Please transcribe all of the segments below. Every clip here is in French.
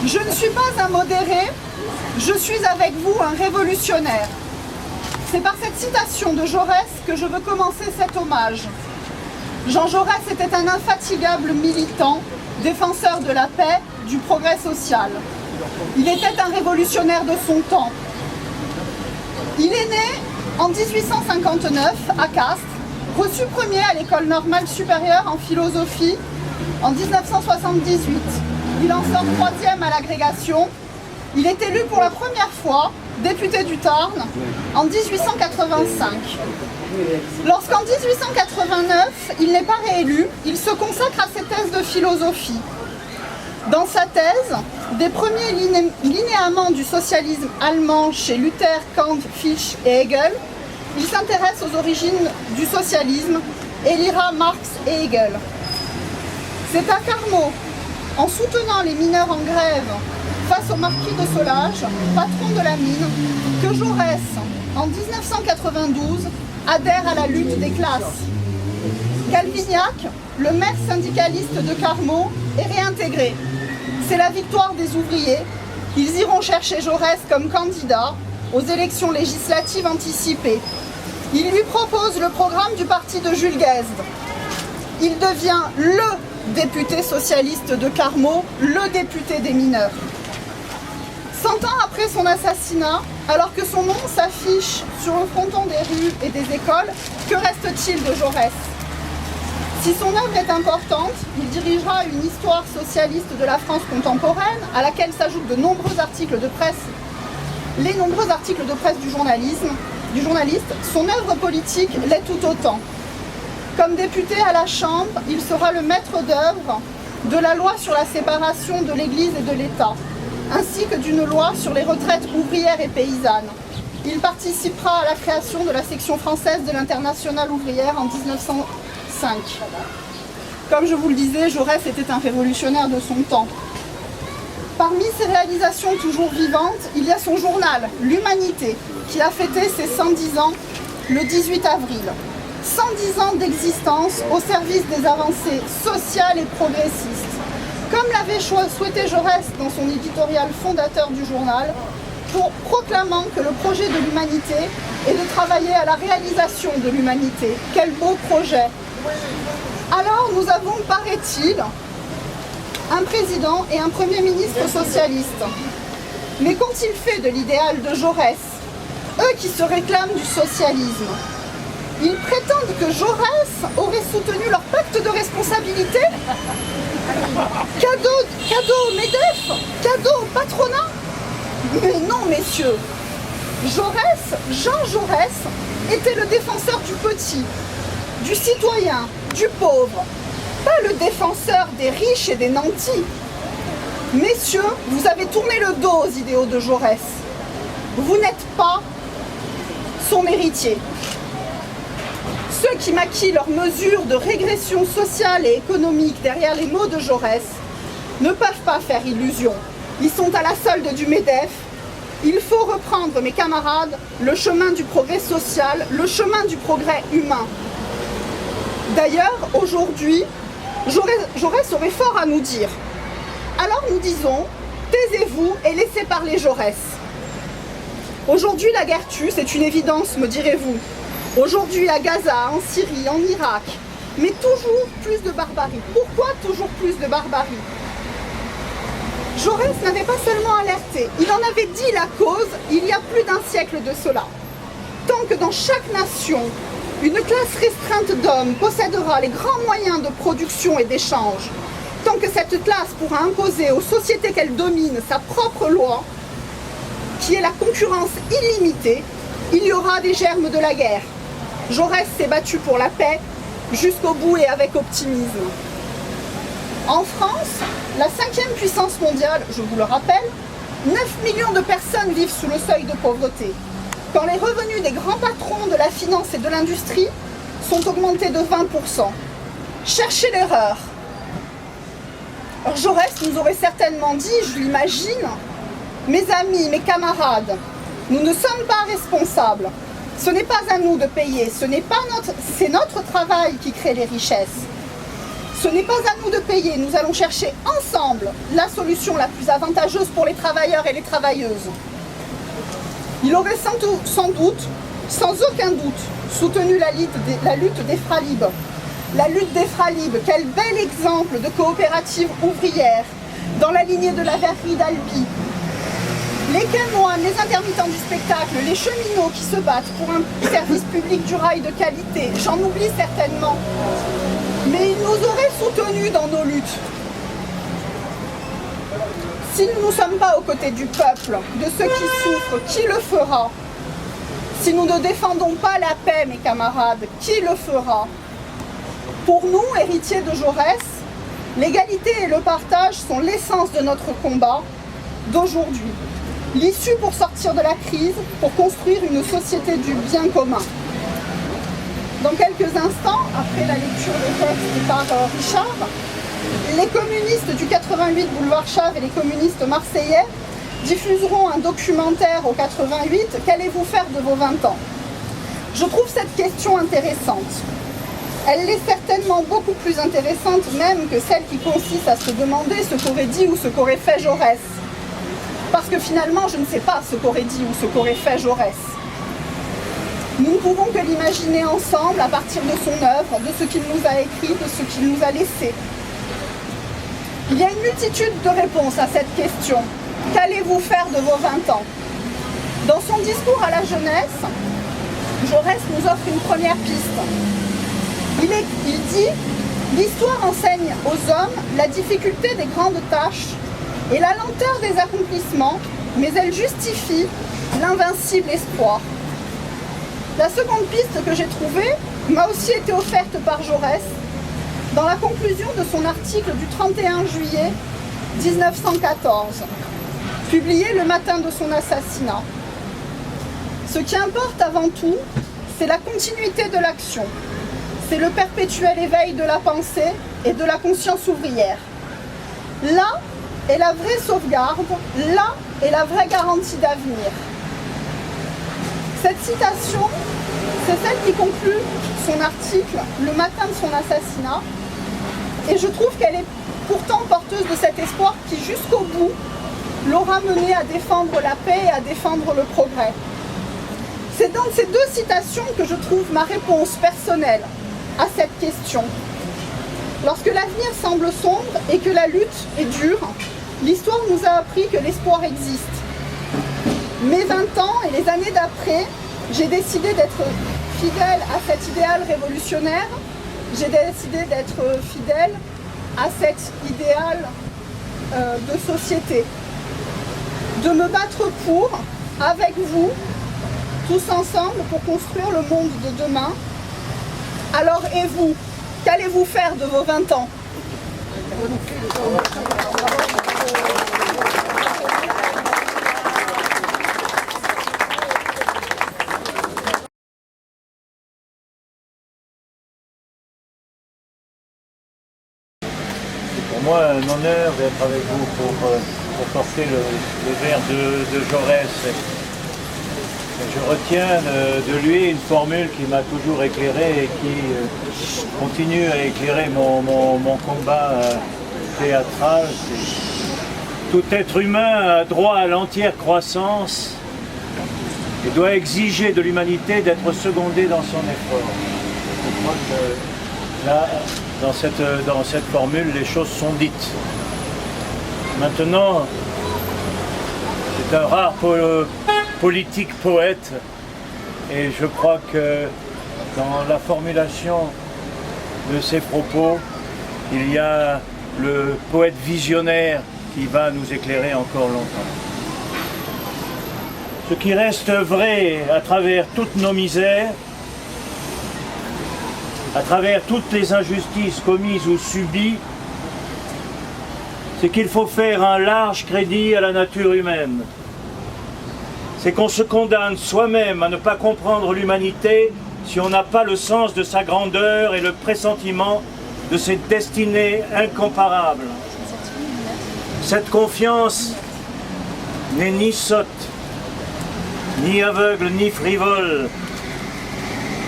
Je ne suis pas un modéré, je suis avec vous un révolutionnaire. C'est par cette citation de Jaurès que je veux commencer cet hommage. Jean Jaurès était un infatigable militant, défenseur de la paix, du progrès social. Il était un révolutionnaire de son temps. Il est né en 1859 à Castres, reçu premier à l'école normale supérieure en philosophie en 1978. Il en sort troisième à l'agrégation. Il est élu pour la première fois député du Tarn en 1885. Lorsqu'en 1889, il n'est pas réélu, il se consacre à ses thèses de philosophie. Dans sa thèse, des premiers linéaments du socialisme allemand chez Luther, Kant, Fichte et Hegel, il s'intéresse aux origines du socialisme et lira Marx et Hegel. C'est à Carmaux, en soutenant les mineurs en grève face au marquis de Solage, patron de la mine, que Jaurès, en 1992, adhère à la lutte des classes. Calvignac, le maire syndicaliste de Carmaux, est réintégré. C'est la victoire des ouvriers. Ils iront chercher Jaurès comme candidat aux élections législatives anticipées. Il lui propose le programme du parti de Jules Guesde. Il devient le député socialiste de Carmaux, le député des mineurs. 100 ans après son assassinat, alors que son nom s'affiche sur le fronton des rues et des écoles, que reste-t-il de Jaurès? Si son œuvre est importante, il dirigera une histoire socialiste de la France contemporaine, à laquelle s'ajoutent de nombreux articles de presse, les nombreux articles de presse du journaliste. Son œuvre politique l'est tout autant. Comme député à la Chambre, il sera le maître d'œuvre de la loi sur la séparation de l'Église et de l'État, ainsi que d'une loi sur les retraites ouvrières et paysannes. Il participera à la création de la section française de l'Internationale ouvrière en 1905. Comme je vous le disais, Jaurès était un révolutionnaire de son temps. Parmi ses réalisations toujours vivantes, il y a son journal, L'Humanité, qui a fêté ses 110 ans le 18 avril. 110 ans d'existence au service des avancées sociales et progressistes. Comme l'avait souhaité Jaurès dans son éditorial fondateur du journal, proclamant que le projet de l'humanité est de travailler à la réalisation de l'humanité. Quel beau projet! Alors nous avons, paraît-il, un président et un premier ministre socialiste. Mais qu'ont-ils fait de l'idéal de Jaurès, eux qui se réclament du socialisme? Ils prétendent que Jaurès aurait soutenu leur pacte de responsabilité? Cadeau au MEDEF? Cadeau au patronat? Mais non, messieurs! Jean Jaurès, était le défenseur du petit, du citoyen, du pauvre, pas le défenseur des riches et des nantis. Messieurs, vous avez tourné le dos aux idéaux de Jaurès. Vous n'êtes pas son héritier. Ceux qui maquillent leurs mesures de régression sociale et économique derrière les mots de Jaurès ne peuvent pas faire illusion. Ils sont à la solde du MEDEF. Il faut reprendre, mes camarades, le chemin du progrès social, le chemin du progrès humain. D'ailleurs, aujourd'hui, Jaurès aurait fort à nous dire. Alors nous disons, taisez-vous et laissez parler Jaurès. Aujourd'hui, la guerre tue, c'est une évidence, me direz-vous. Aujourd'hui, à Gaza, en Syrie, en Irak, mais toujours plus de barbarie. Pourquoi toujours plus de barbarie? Jaurès n'avait pas seulement alerté, il en avait dit la cause il y a plus d'un siècle de cela. Tant que dans chaque nation, une classe restreinte d'hommes possédera les grands moyens de production et d'échange, tant que cette classe pourra imposer aux sociétés qu'elle domine sa propre loi, qui est la concurrence illimitée, il y aura des germes de la guerre. Jaurès s'est battu pour la paix jusqu'au bout et avec optimisme. En France, la 5e puissance mondiale, je vous le rappelle, 9 millions de personnes vivent sous le seuil de pauvreté. Quand les revenus des grands patrons de la finance et de l'industrie sont augmentés de 20%. Cherchez l'erreur. Alors Jaurès nous aurait certainement dit, je l'imagine, mes amis, mes camarades, nous ne sommes pas responsables. Ce n'est pas à nous de payer, c'est notre travail qui crée les richesses. Ce n'est pas à nous de payer, nous allons chercher ensemble la solution la plus avantageuse pour les travailleurs et les travailleuses. Il aurait sans aucun doute, soutenu la lutte des Fralib. La lutte des Fralib, quel bel exemple de coopérative ouvrière, dans la lignée de la verrerie d'Albi. Les quémoines, les intermittents du spectacle, les cheminots qui se battent pour un service public du rail de qualité, j'en oublie certainement. Mais ils nous auraient soutenus dans nos luttes. Si nous ne sommes pas aux côtés du peuple, de ceux qui souffrent, qui le fera? Si nous ne défendons pas la paix, mes camarades, qui le fera? Pour nous, héritiers de Jaurès, l'égalité et le partage sont l'essence de notre combat d'aujourd'hui. L'issue pour sortir de la crise, pour construire une société du bien commun. Dans quelques instants, après la lecture du texte par Richard, les communistes du 88 boulevard Chave et les communistes marseillais diffuseront un documentaire au 88 « Qu'allez-vous faire de vos 20 ans ?» Je trouve cette question intéressante. Elle est certainement beaucoup plus intéressante même que celle qui consiste à se demander ce qu'aurait dit ou ce qu'aurait fait Jaurès. Parce que finalement, je ne sais pas ce qu'aurait dit ou ce qu'aurait fait Jaurès. Nous ne pouvons que l'imaginer ensemble à partir de son œuvre, de ce qu'il nous a écrit, de ce qu'il nous a laissé. Il y a une multitude de réponses à cette question. Qu'allez-vous faire de vos 20 ans? Dans son discours à la jeunesse, Jaurès nous offre une première piste. Il dit « L'histoire enseigne aux hommes la difficulté des grandes tâches et la lenteur des accomplissements, mais elle justifie l'invincible espoir. » La seconde piste que j'ai trouvée m'a aussi été offerte par Jaurès dans la conclusion de son article du 31 juillet 1914, publié le matin de son assassinat. Ce qui importe avant tout, c'est la continuité de l'action. C'est le perpétuel éveil de la pensée et de la conscience ouvrière. Là est la vraie sauvegarde, là est la vraie garantie d'avenir. Cette citation, c'est celle qui conclut son article le matin de son assassinat. Et je trouve qu'elle est pourtant porteuse de cet espoir qui, jusqu'au bout, l'aura mené à défendre la paix et à défendre le progrès. C'est dans ces deux citations que je trouve ma réponse personnelle à cette question. Lorsque l'avenir semble sombre et que la lutte est dure, l'histoire nous a appris que l'espoir existe. Mes 20 ans et les années d'après, j'ai décidé d'être fidèle à cet idéal révolutionnaire. J'ai décidé d'être fidèle à cet idéal de société. De me battre pour, avec vous, tous ensemble, pour construire le monde de demain. Alors, et vous, qu'allez-vous faire de vos 20 ans ? C'est pour moi un honneur d'être avec vous pour porter le vers de Jaurès. Je retiens de lui une formule qui m'a toujours éclairé et qui continue à éclairer mon combat théâtral. Tout être humain a droit à l'entière croissance et doit exiger de l'humanité d'être secondé dans son effort. Je crois que là, dans cette formule, les choses sont dites. Maintenant, c'est un rare politique poète et je crois que dans la formulation de ses propos, il y a le poète visionnaire qui va nous éclairer encore longtemps. Ce qui reste vrai à travers toutes nos misères, à travers toutes les injustices commises ou subies, c'est qu'il faut faire un large crédit à la nature humaine. C'est qu'on se condamne soi-même à ne pas comprendre l'humanité si on n'a pas le sens de sa grandeur et le pressentiment de ses destinées incomparables. Cette confiance n'est ni sotte, ni aveugle, ni frivole.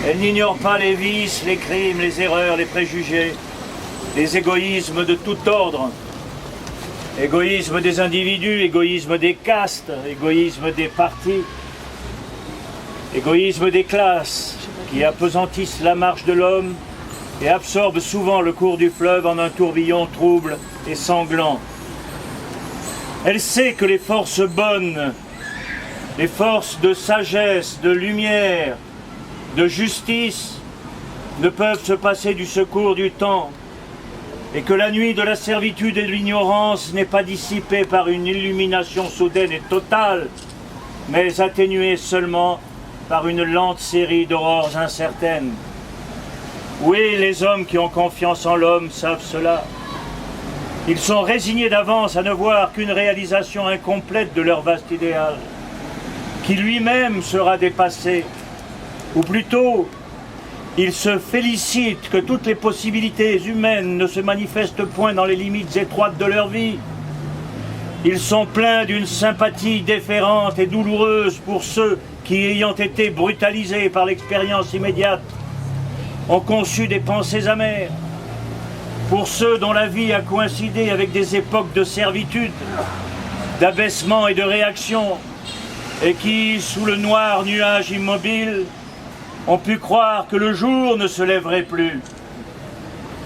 Elle n'ignore pas les vices, les crimes, les erreurs, les préjugés. les égoïsmes de tout ordre. Égoïsme des individus, égoïsme des castes, égoïsme des partis, égoïsme des classes qui appesantissent la marche de l'homme et absorbent souvent le cours du fleuve en un tourbillon trouble et sanglant. Elle sait que les forces bonnes, les forces de sagesse, de lumière, de justice ne peuvent se passer du secours du temps et que la nuit de la servitude et de l'ignorance n'est pas dissipée par une illumination soudaine et totale, mais atténuée seulement par une lente série d'aurores incertaines. Oui, les hommes qui ont confiance en l'homme savent cela. Ils sont résignés d'avance à ne voir qu'une réalisation incomplète de leur vaste idéal, qui lui-même sera dépassé, ou plutôt, ils se félicitent que toutes les possibilités humaines ne se manifestent point dans les limites étroites de leur vie. Ils sont pleins d'une sympathie déférente et douloureuse pour ceux qui, ayant été brutalisés par l'expérience immédiate, ont conçu des pensées amères. Pour ceux dont la vie a coïncidé avec des époques de servitude, d'abaissement et de réaction, et qui, sous le noir nuage immobile, ont pu croire que le jour ne se lèverait plus.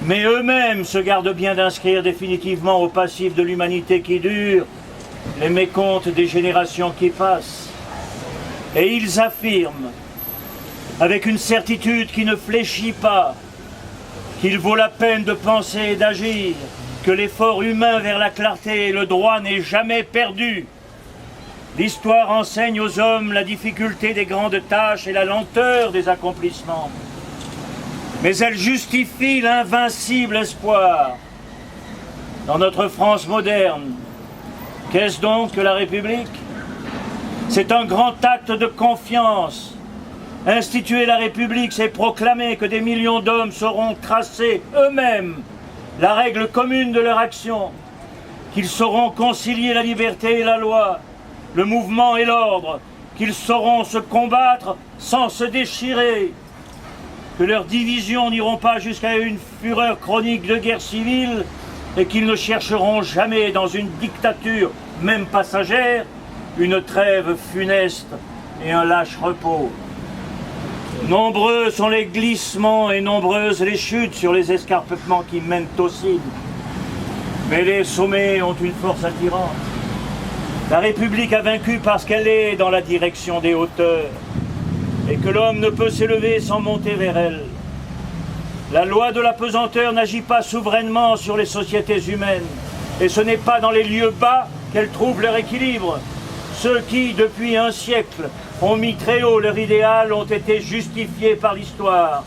Mais eux-mêmes se gardent bien d'inscrire définitivement au passif de l'humanité qui dure les mécomptes des générations qui passent. Et ils affirment, avec une certitude qui ne fléchit pas, qu'il vaut la peine de penser et d'agir, que l'effort humain vers la clarté et le droit n'est jamais perdu. L'histoire enseigne aux hommes la difficulté des grandes tâches et la lenteur des accomplissements. Mais elle justifie l'invincible espoir. Dans notre France moderne, qu'est-ce donc que la République? C'est un grand acte de confiance. Instituer la République, c'est proclamer que des millions d'hommes sauront tracer eux-mêmes la règle commune de leur action, qu'ils sauront concilier la liberté et la loi, le mouvement et l'ordre, qu'ils sauront se combattre sans se déchirer, que leurs divisions n'iront pas jusqu'à une fureur chronique de guerre civile et qu'ils ne chercheront jamais dans une dictature, même passagère, une trêve funeste et un lâche repos. Nombreux sont les glissements et nombreuses les chutes sur les escarpements qui mènent au ciel. Mais les sommets ont une force attirante. La République a vaincu parce qu'elle est dans la direction des hauteurs et que l'homme ne peut s'élever sans monter vers elle. La loi de la pesanteur n'agit pas souverainement sur les sociétés humaines et ce n'est pas dans les lieux bas qu'elle trouve leur équilibre. Ceux qui, depuis un siècle, ont mis très haut leur idéal ont été justifiés par l'histoire.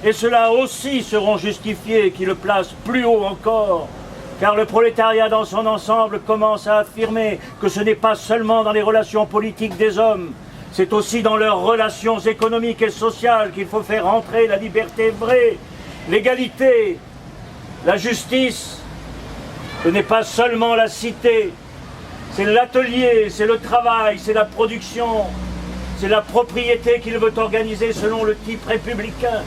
Et ceux-là aussi seront justifiés qui le placent plus haut encore. Car le prolétariat dans son ensemble commence à affirmer que ce n'est pas seulement dans les relations politiques des hommes, c'est aussi dans leurs relations économiques et sociales qu'il faut faire entrer la liberté vraie, l'égalité, la justice. Ce n'est pas seulement la cité, c'est l'atelier, c'est le travail, c'est la production, c'est la propriété qu'il veut organiser selon le type républicain.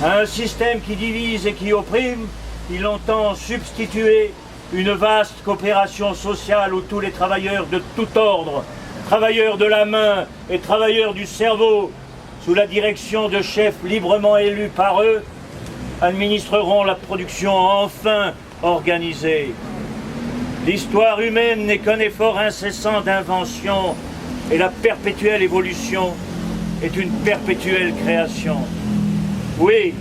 À un système qui divise et qui opprime, il entend substituer une vaste coopération sociale où tous les travailleurs de tout ordre, travailleurs de la main et travailleurs du cerveau, sous la direction de chefs librement élus par eux, administreront la production enfin organisée. L'histoire humaine n'est qu'un effort incessant d'invention et la perpétuelle évolution est une perpétuelle création. Oui,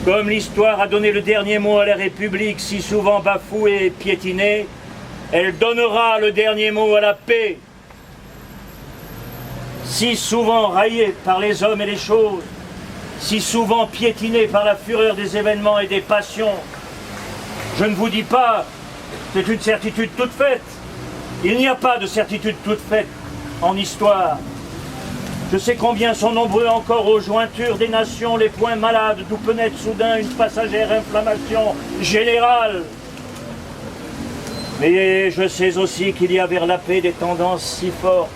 comme l'histoire a donné le dernier mot à la République, si souvent bafouée et piétinée, elle donnera le dernier mot à la paix. Si souvent raillée par les hommes et les choses, si souvent piétinée par la fureur des événements et des passions, je ne vous dis pas, c'est une certitude toute faite. Il n'y a pas de certitude toute faite en histoire. Je sais combien sont nombreux encore aux jointures des nations les points malades d'où peut naître soudain une passagère inflammation générale. Mais je sais aussi qu'il y a vers la paix des tendances si fortes,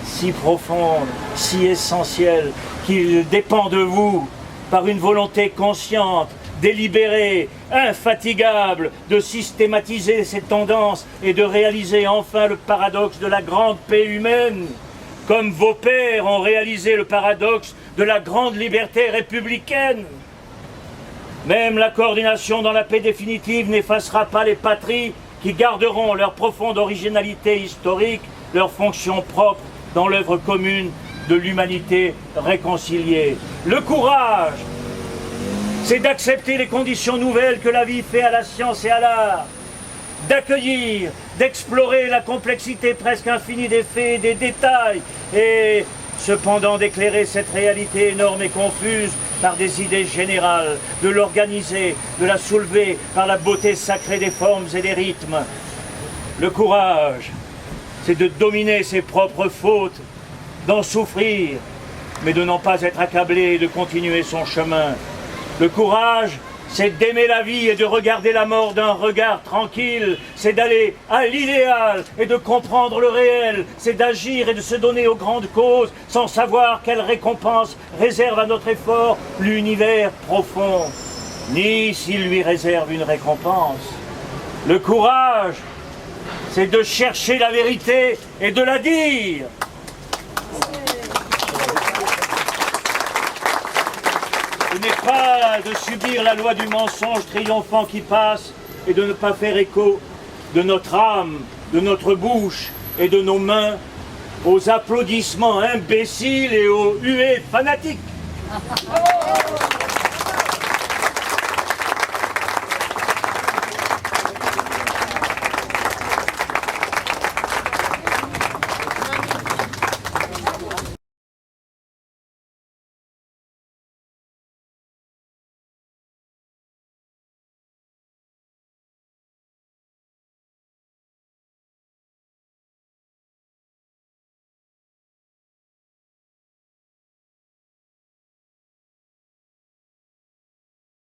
si profondes, si essentielles, qu'il dépend de vous, par une volonté consciente, délibéré, infatigable de systématiser ces tendances et de réaliser enfin le paradoxe de la grande paix humaine, comme vos pères ont réalisé le paradoxe de la grande liberté républicaine. Même la coordination dans la paix définitive n'effacera pas les patries qui garderont leur profonde originalité historique, leur fonction propre dans l'œuvre commune de l'humanité réconciliée. Le courage, c'est d'accepter les conditions nouvelles que la vie fait à la science et à l'art, d'accueillir, d'explorer la complexité presque infinie des faits et des détails, et cependant d'éclairer cette réalité énorme et confuse par des idées générales, de l'organiser, de la soulever par la beauté sacrée des formes et des rythmes. Le courage, c'est de dominer ses propres fautes, d'en souffrir, mais de n'en pas être accablé et de continuer son chemin. Le courage, c'est d'aimer la vie et de regarder la mort d'un regard tranquille, c'est d'aller à l'idéal et de comprendre le réel, c'est d'agir et de se donner aux grandes causes sans savoir quelle récompense réserve à notre effort l'univers profond, ni s'il lui réserve une récompense. Le courage, c'est de chercher la vérité et de la dire. Ce n'est pas de subir la loi du mensonge triomphant qui passe et de ne pas faire écho de notre âme, de notre bouche et de nos mains aux applaudissements imbéciles et aux huées fanatiques.